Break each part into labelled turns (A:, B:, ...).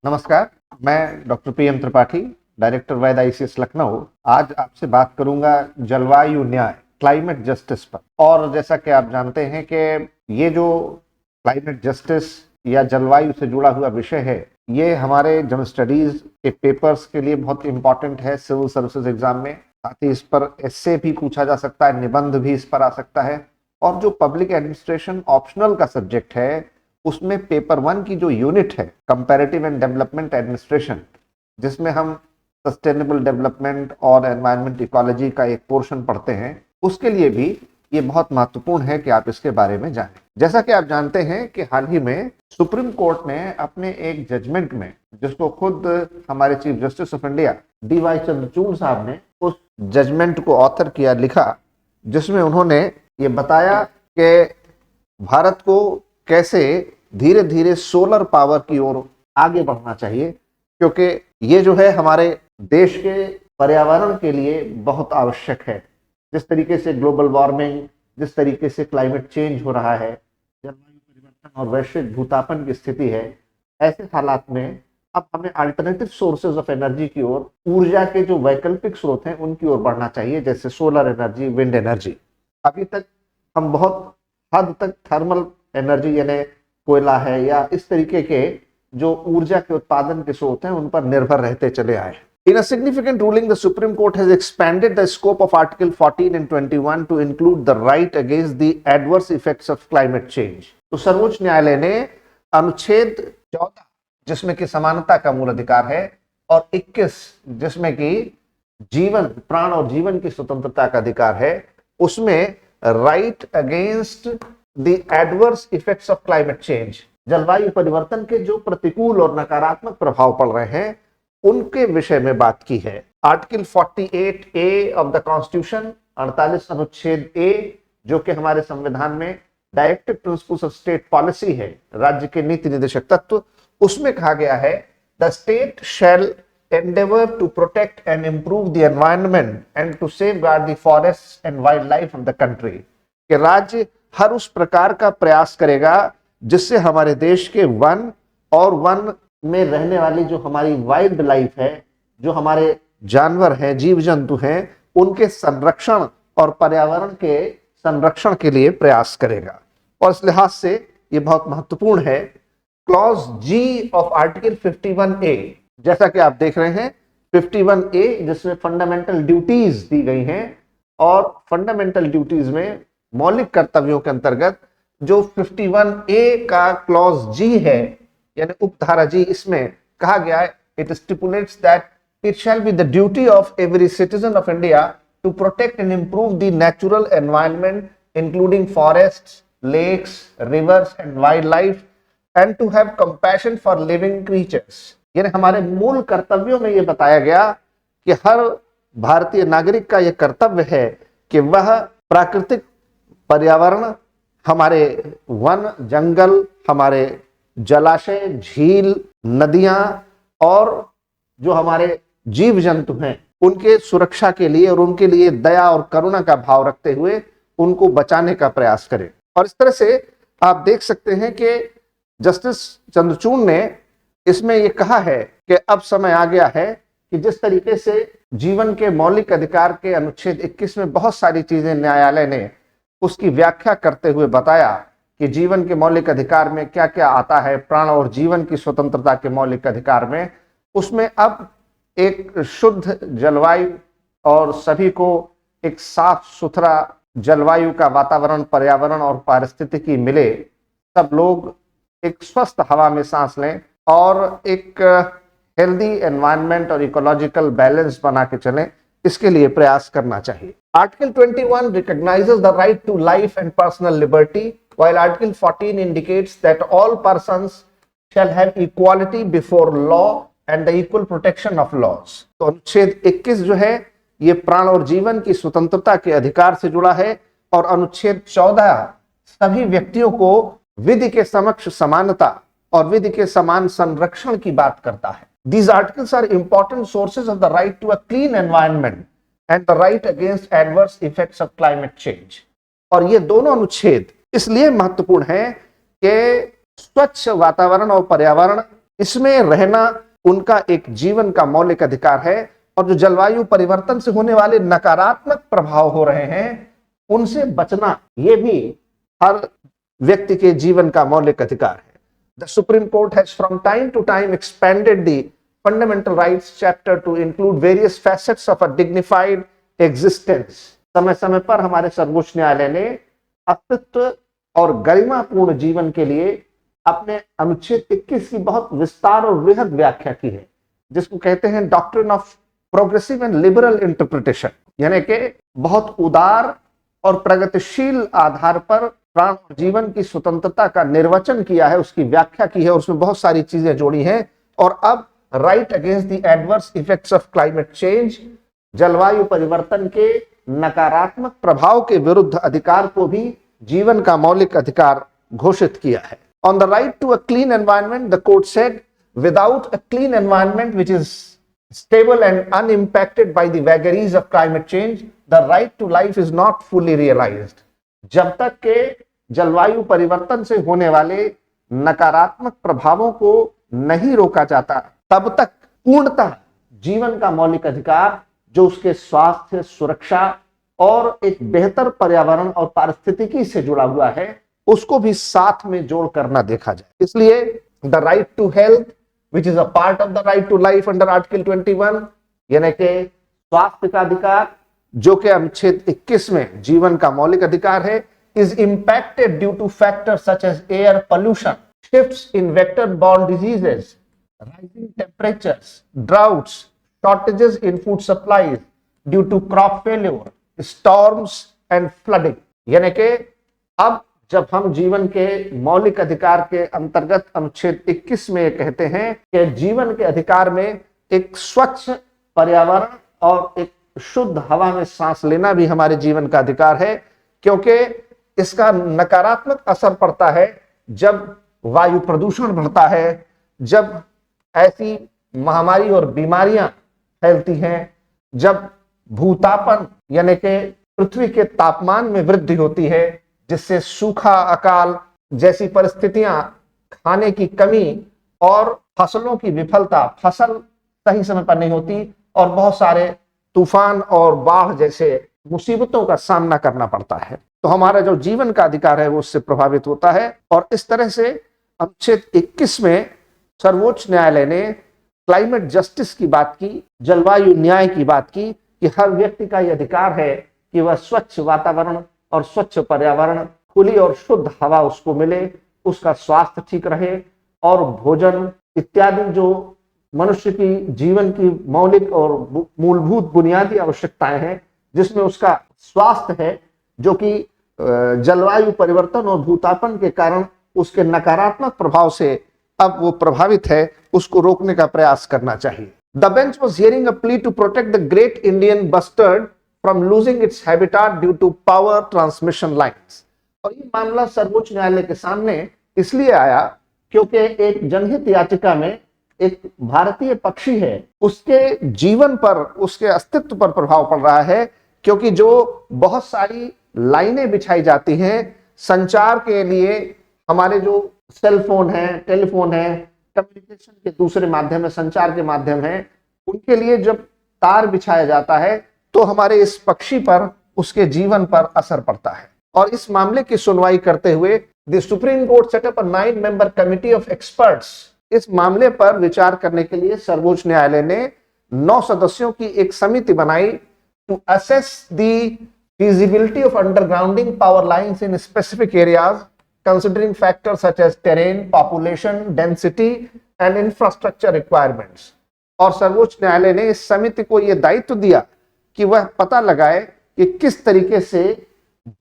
A: नमस्कार, मैं doctor PM Tripathi, director वैद ICS Lucknow. आज आपसे बात करूंगा जलवायु न्याय, क्लाइमेट जस्टिस पर। और जैसा कि आप जानते हैं कि ये जो क्लाइमेट जस्टिस या जलवायु से जुड़ा हुआ विषय है, ये हमारे जनरल स्टडीज के पेपर्स के लिए बहुत इंपॉर्टेंट है सिविल सर्विसेज एग्जाम में। साथ ही इस पर एस्से भी पूछा जा सकता है, निबंध भी इस पर आ सकता है। और जो पब्लिक एडमिनिस्ट्रेशन ऑप्शनल का सब्जेक्ट है, उसमें पेपर 1 की जो यूनिट है कंपैरेटिव एंड डेवलपमेंट एडमिनिस्ट्रेशन, जिसमें हम सस्टेनेबल डेवलपमेंट और एनवायरनमेंट इकोलॉजी का एक पोर्शन पढ़ते हैं, उसके लिए भी ये बहुत महत्वपूर्ण है कि आप इसके बारे में जानें। जैसा कि आप जानते हैं कि हाल ही में सुप्रीम कोर्ट ने अपने एक जजमेंट में, जिसको खुद हमारे chief justice of India DY Chandrachud साहब ने उस जजमेंट को ऑथर किया, लिखा, जिसमें उन्होंने ये बताया कि भारत को कैसे धीरे धीरे सोलर पावर की ओर आगे बढ़ना चाहिए, क्योंकि ये जो है हमारे देश के पर्यावरण के लिए बहुत आवश्यक है। जिस तरीके से ग्लोबल वार्मिंग, जिस तरीके से क्लाइमेट चेंज हो रहा है, जलवायु परिवर्तन और वैश्विक भूतापन की स्थिति है, ऐसे हालात में अब हमें अल्टरनेटिव सोर्सेज ऑफ एनर्जी की ओर, ऊर्जा के जो वैकल्पिक स्रोत हैं उनकी ओर बढ़ना चाहिए, जैसे सोलर एनर्जी, विंड एनर्जी। अभी तक हम बहुत हद तक थर्मल एनर्जी यानी कोयला है या इस तरीके के जो ऊर्जा के उत्पादन के स्रोत हैं उन पर निर्भर रहते चले आए। In a significant ruling, the Supreme Court has expanded the scope of Article 14 and 21 to include the right against the adverse effects of climate change. तो सर्वोच्च न्यायालय ने अनुच्छेद 14, जिसमें कि समानता का मूल अधिकार है, और 21, जिसमें कि जीवन, प्राण और जीवन की स्वतंत्रता का अधिकार है, उसमें right against the adverse effects of climate change, जलवायु परिवर्तन के जो प्रतिकूल और नकारात्मक प्रभाव पड़ रहे हैं उनके विषय में बात की है। Article 48A of the constitution, 48 अनुच्छेद A, जो कि हमारे संविधान में directive principles of state policy है, राज्य के नीति निर्देशक तत्व, उसमें कहा गया है the state shall endeavor to protect and improve the environment and to safeguard the forests and wildlife of the country, कि राज्य हर उस प्रकार का प्रयास करेगा जिससे हमारे देश के वन और वन में रहने वाली जो हमारी वाइल्ड लाइफ है, जो हमारे जानवर हैं, जीव जंतु हैं, उनके संरक्षण और पर्यावरण के संरक्षण के लिए प्रयास करेगा। और इस लिहाज से ये बहुत महत्वपूर्ण है। Clause G of article 51A, जैसा कि आप देख रहे हैं 51A, जिसमें फंडामेंटल ड्यूटीज दी गई हैं, और फंडामेंटल ड्यूटीज में मौलिक कर्तव्यों के अंतर्गत जो 51A का क्लॉज G है, यानी उपधारा G, इसमें कहा गया है it stipulates that it shall be the duty of every citizen of India to protect and improve the natural environment including forests, lakes, rivers and wildlife and to have compassion for living creatures. यानी हमारे मूल कर्तव्यों में यह बताया गया कि हर भारतीय नागरिक का यह कर्तव्य है कि वह प्राकृतिक पर्यावरण, हमारे वन जंगल, हमारे जलाशय, झील, नदियां और जो हमारे जीव जंतु हैं, उनके सुरक्षा के लिए और उनके लिए दया और करुणा का भाव रखते हुए उनको बचाने का प्रयास करें। और इस तरह से आप देख सकते हैं कि जस्टिस चंद्रचूड़ ने इसमें यह कहा है कि अब समय आ गया है कि जिस तरीके से जीवन के मौलिक अधिकार के अनुच्छेद 21 में बहुत सारी चीजें न्यायालय ने उसकी व्याख्या करते हुए बताया कि जीवन के मौलिक अधिकार में क्या क्या आता है, प्राण और जीवन की स्वतंत्रता के मौलिक अधिकार में, उसमें अब एक शुद्ध जलवायु और सभी को एक साफ सुथरा जलवायु का वातावरण, पर्यावरण और पारिस्थितिकी मिले, सब लोग एक स्वस्थ हवा में सांस लें और एक हेल्दी एनवायरनमेंट और इकोलॉजिकल बैलेंस बना के चलें, इसके लिए प्रयास करना चाहिए। Article 21 recognizes the right to life and personal liberty, while Article 14 indicates that all persons shall have equality before law and the equal protection of laws। तो अनुच्छेद 21 जो है ये प्राण और जीवन की स्वतंत्रता के अधिकार से जुड़ा है, और अनुच्छेद 14 सभी व्यक्तियों को विधि के समक्ष समानता और विधि के समान संरक्षण की बात करता है। These articles are important sources of the right to a clean environment and the right against adverse effects of climate change। और ये दोनों अनुच्छेद इसलिए महत्वपूर्ण है कि स्वच्छ वातावरण और पर्यावरण, इसमें रहना उनका एक जीवन का मौलिक अधिकार है। और जो जलवायु परिवर्तन से होने वाले नकारात्मक प्रभाव हो रहे हैं उनसे बचना, ये भी हर व्यक्ति के जीवन का मौलिक अधिकार है। The supreme court has from time to time expanded the fundamental rights chapter to include various facets of a dignified existence. समय समय पर हमारे सर्वोच्च न्यायालय ने अस्तित्व और गरिमापूर्ण जीवन के लिए अपने अनुच्छेद 21 की बहुत विस्तार और वृहद व्याख्या की है, जिसको कहते हैं doctrine of progressive and liberal interpretation, यानी कि बहुत उदार और प्रगतिशील आधार पर प्राण और जीवन की स्वतंत्रता का निर्वचन किया है, उसकी व्याख्या की है और उसमें बहुत सारी चीजें जोड़ी हैं। और अब right against the adverse effects of climate change, जलवायु परिवर्तन के नकारात्मक प्रभाव के विरुद्ध अधिकार को भी जीवन का मौलिक अधिकार घोषित किया है। On the right to a clean environment, the court said, without a clean environment which is stable and unimpacted by the vagaries of climate change, the right to life is not fully realized. जब तक के जलवायु परिवर्तन से होने वाले नकारात्मक प्रभावों को नहीं रोका जाता, तब तक पूर्णतः जीवन का मौलिक अधिकार, जो उसके स्वास्थ्य, सुरक्षा और एक बेहतर पर्यावरण और पारिस्थितिकी से जुड़ा हुआ है, उसको भी साथ में जोड़ करना देखा जाए। इसलिए the right to health which is a part of the right to life under article 21, यानी कि स्वास्थ्य का अधिकार जो कि अनुच्छेद 21 में जीवन का मौलिक अधिकार है, is impacted due to factors such as air pollution, shifts in vector borne diseases, rising temperatures, droughts, shortages in food supplies due to crop failure, storms and flooding. यानी कि अब जब हम जीवन के मौलिक अधिकार के अंतर्गत अनुच्छेद 21 में कहते हैं कि जीवन के अधिकार में एक स्वच्छ पर्यावरण और एक शुद्ध हवा में सांस लेना भी हमारे जीवन का अधिकार है, क्योंकि इसका नकारात्मक असर पड़ता है जब वायु प्रदूषण बढ़ता है, जब ऐसी महामारी और बीमारियां फैलती हैं, जब भूतापन यानी कि पृथ्वी के तापमान में वृद्धि होती है, जिससे सूखा, अकाल जैसी परिस्थितियां, खाने की कमी और फसलों की विफलता, फसल सही समय पर नहीं होती और बहुत सारे तूफान और बाढ़ जैसे मुसीबतों का सामना करना पड़ता है, तो हमारा जो जीवन का अधिकार है वो उससे प्रभावित होता है। और इस तरह से अनुच्छेद 21 में सर्वोच्च न्यायालय ने क्लाइमेट जस्टिस की बात की, जलवायु न्याय की बात की, कि हर व्यक्ति का यह अधिकार है कि वह स्वच्छ वातावरण और स्वच्छ पर्यावरण, खुली और शुद्ध हवा उसको मिले, उसका स्वास्थ्य ठीक रहे और भोजन इत्यादि जो मनुष्य की जीवन की मौलिक और मूलभूत बुनियादी आवश्यकताएं हैं, जिसमें उसका स्वास्थ्य है, जो कि जलवायु परिवर्तन और भूतापन के कारण उसके नकारात्मक प्रभाव से अब वो प्रभावित है, उसको रोकने का प्रयास करना चाहिए। The bench was hearing a plea to protect the great Indian bustard from losing its habitat due to power transmission lines. और ये मामला सर्वोच्च न्यायालय के सामने इसलिए आया क्योंकि एक जनहित याचिका में एक भारतीय पक्षी है, उसके जीवन पर, उसके अस्तित्व पर प्रभाव पड़ रहा है, क्योंकि जो बहुत सारी लाइनें बिछाई जाती हैं संचार के लिए, हमारे जो सेल फोन है, टेलीफोन है, कम्युनिकेशन के दूसरे माध्यम है, संचार के माध्यम है, उनके लिए जब तार बिछाया जाता है तो हमारे इस पक्षी पर, उसके जीवन पर असर पड़ता है। और इस मामले की सुनवाई करते हुए the supreme court set up a 9-member committee of experts. इस मामले पर विचार करने के लिए सर्वोच्च न्यायालय ने 9 सदस्यों की एक समिति बनाई to assess the feasibility of undergrounding power lines in specific areas considering factors such as terrain, population, density and infrastructure requirements। और सर्वोच्च न्यायालय ने इस समिति को यह दायित्व दिया कि वह पता लगाए कि किस तरीके से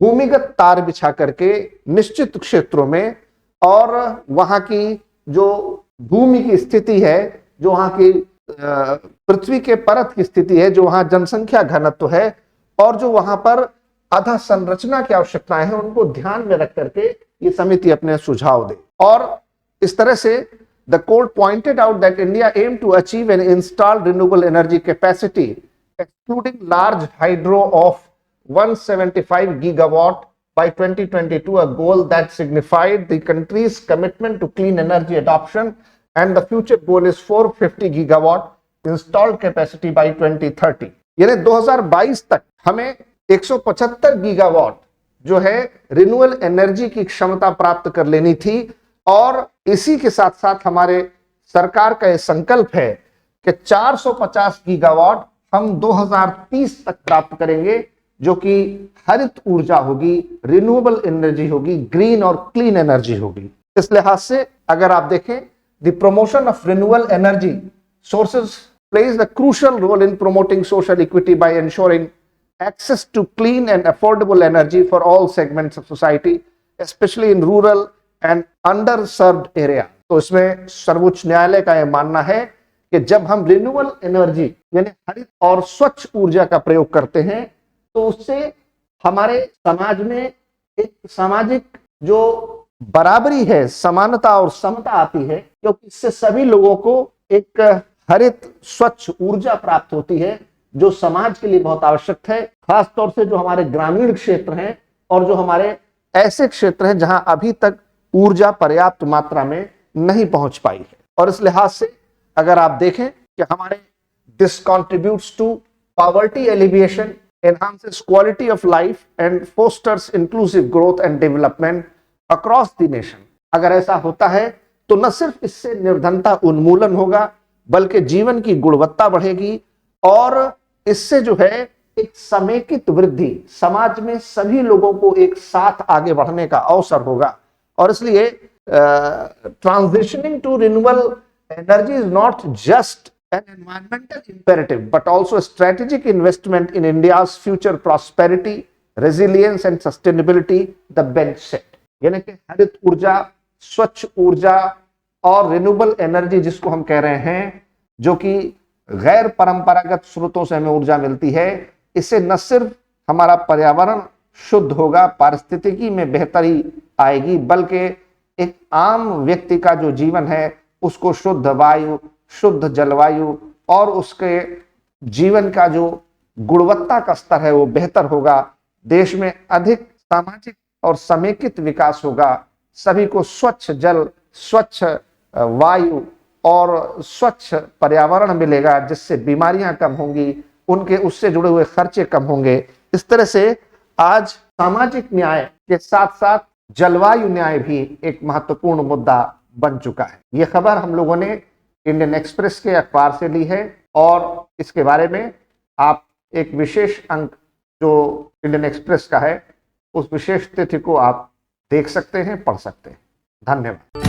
A: भूमिगत तार बिछा करके निश्चित क्षेत्रों में और वहां की जो भूमि की स्थिति है, जो वहां की पृथ्वी के परत की स्थिति है, जो वहां जनसंख्या घनत्व है और जो वहां पर अधः संरचना की आवश्यकताएं हैं, उनको ध्यान में रख करके ये समिति अपने सुझाव दे। और इस तरह से the court pointed out that India aim to achieve an installed renewable energy capacity excluding large hydro of 175 gigawatt by 2022, a goal that signified the country's commitment to clean energy adoption, and the future goal is 450 gigawatt installed capacity by 2030. यानी 2022 तक हमें 175 gigawatt जो है renewable energy की क्षमता प्राप्त कर लेनी थी, और इसी के साथ साथ हमारे सरकार का यह संकल्प है कि 450 गीगावाट हम 2030 तक प्राप्त करेंगे, जो कि हरित ऊर्जा होगी, रिन्यूएबल एनर्जी होगी, ग्रीन और क्लीन एनर्जी होगी। इस लिहाज से अगर आप देखें, the promotion of renewable energy sources plays a crucial role in promoting social equity by ensuring access to clean and affordable energy for all segments of society, especially in rural and underserved area। तो इसमें सर्वोच्च न्यायालय का यह मानना है कि जब हम रिन्यूएबल एनर्जी यानी हरित और स्वच्छ ऊर्जा का प्रयोग करते हैं, तो उससे हमारे समाज में एक सामाजिक जो बराबरी है, समानता और समता आती है, क्योंकि इससे सभी लोगों को एक हरित स्वच्छ ऊर्जा प्राप्त होती है, जो समाज के लिए बहुत आवश्यक है, खास तौर से जो हमारे ग्रामीण क्षेत्र हैं और जो हमारे ऐसे क्षेत्र हैं जहां अभी तक ऊर्जा पर्याप्त मात्रा में नहीं पहुंच पाई है। और इस लिहाज से अगर आप देखें कि हमारे this contributes to poverty alleviation, enhances quality of life and fosters inclusive growth and development across the nation। अगर ऐसा होता है तो न सिर्फ इससे निर्धनता उन्मूलन होगा, बल्कि जीवन की गुणवत्ता बढ़ेगी, और इससे जो है एक समेकित वृद्धि, समाज में सभी लोगों को एक साथ आगे बढ़ने का अवसर होगा। और इसलिए transitioning to renewable energy is not just an environmental imperative but also a strategic investment in India's future prosperity, resilience and sustainability, the bench set। यानी कि हरित ऊर्जा, स्वच्छ ऊर्जा और रिन्यूएबल एनर्जी जिसको हम कह रहे हैं, जो कि गैर परंपरागत स्रोतों से हमें ऊर्जा मिलती है, इससे न सिर्फ हमारा पर्यावरण शुद्ध होगा, पारिस्थितिकी में बेहतरी आएगी, बल्कि एक आम व्यक्ति का जो जीवन है उसको शुद्ध वायु, शुद्ध जलवायु और उसके जीवन का जो गुणवत्ता का स्तर है वो बेहतर होगा। देश में अधिक सामाजिक और समेकित विकास होगा, सभी को स्वच्छ जल, स्वच्छ वायु और स्वच्छ पर्यावरण मिलेगा, जिससे बीमारियां कम होंगी, उनके उससे जुड़े हुए खर्चे कम होंगे। इस तरह से आज सामाजिक न्याय के साथ साथ जलवायु न्याय भी एक महत्वपूर्ण मुद्दा बन चुका है। यह खबर हम लोगों ने इंडियन एक्सप्रेस के अखबार से ली है, और इसके बारे में आप एक विशेष अंक जो इंडियन एक्सप्रेस का है, उस विशेष तिथि को आप देख सकते हैं, पढ़ सकते हैं। धन्यवाद।